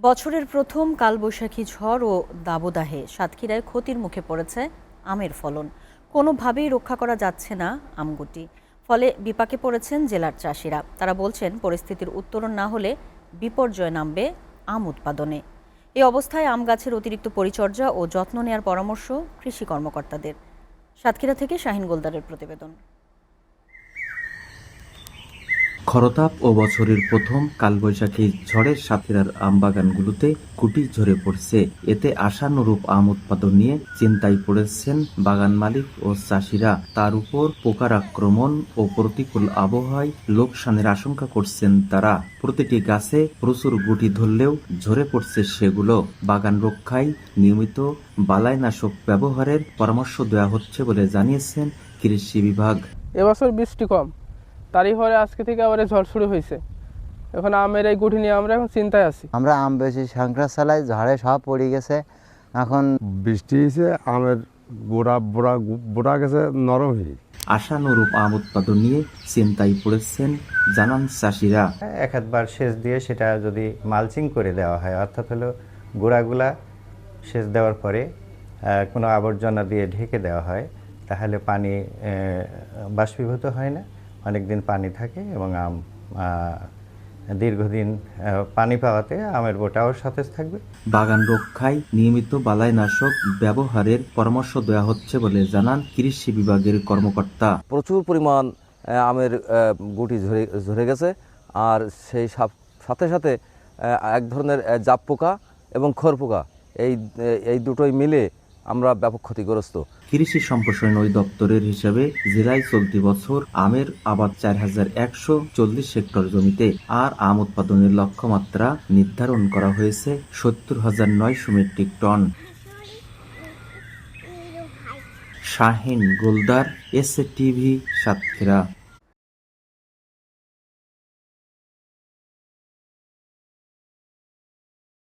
বছরের প্রথম কালবৈশাখী ঝড় ও দাবদাহে সাতক্ষীরায় ক্ষতির মুখে পড়েছে আমের ফলন। কোনোভাবেই রক্ষা করা যাচ্ছে না আমগুটি, ফলে বিপাকে পড়েছেন জেলার চাষিরা। তারা বলছেন, পরিস্থিতির উত্তরণ না হলে বিপর্যয় নামবে আম উৎপাদনে। এই অবস্থায় আম গাছের অতিরিক্ত পরিচর্যা ও যত্ন নেয়ার পরামর্শ কৃষি কর্মকর্তাদের। সাতক্ষীরা থেকে শাহিন গোলদারের প্রতিবেদন। খরতাপ ও বছরের প্রথম কালবৈশাখী ঝড়ের সাতক্ষীরার আমবাগানগুলোতে গুটি ঝরে পড়ছে। এতে আশানুরূপ আম উৎপাদন নিয়ে চিন্তায় পড়েছেন বাগান মালিক ও চাষিরা। তার উপর পোকার আক্রমণ ও প্রতিকূল আবহাওয়ায় লোকসানের আশঙ্কা করছেন তারা। প্রতিটি গাছে প্রচুর গুটি ধরলেও ঝরে পড়ছে সেগুলো। বাগান রক্ষায় নিয়মিত বালাইনাশক ব্যবহারের পরামর্শ দেওয়া হচ্ছে বলে জানিয়েছেন কৃষি বিভাগ। এবছর বৃষ্টি কম, তারই ফলে আজকে থেকে আবার ঝড় শুরু হয়েছে। এখন আমের এই গুটি নিয়ে আমরা এখন চিন্তায় আছি। আমরা আম বেশি সংগ্রাস চালাই, ঝড়ে সব পড়ে গেছে। এখন বৃষ্টি হয়েছে, আমের বোড়া গেছে নরম হয়ে। আশানুরূপ আম উৎপাদন নিয়ে চিন্তায় পড়েছেন জানান চাষিরা। এক আধবার সেচ দিয়ে সেটা যদি মালচিং করে দেওয়া হয়, অর্থাৎ হলো গোড়াগুলা সেচ দেওয়ার পরে কোনো আবর্জনা দিয়ে ঢেকে দেওয়া হয়, তাহলে পানি বাষ্পীভূত হয় না, অনেক দিন পানি থাকে এবং আম দীর্ঘদিন পানি পাওয়াতে আমের বোটাও সতেজ থাকবে। বাগান রক্ষায় নিয়মিত বালাইনাশক ব্যবহারের পরামর্শ দেওয়া হচ্ছে বলে জানান কৃষি বিভাগের কর্মকর্তা। প্রচুর পরিমাণ আমের গুটি ঝরে গেছে, আর সেই সাথে সাথে এক ধরনের জাপ পোকা এবং খড় পোকা, এই দুটোই মিলে আমরা ব্যাপক ক্ষতিগ্রস্ত। কৃষি সম্প্রসারণ অধিদপ্তরের হিসাবে জেলায় চলতি বছর আমের আবাদ 4140 হেক্টর জমিতে, আর আম উৎপাদনের লক্ষ্যমাত্রা নির্ধারণ করা হয়েছে 70,900 metric ton. Shahin Goldar, SA TV, Satkhira.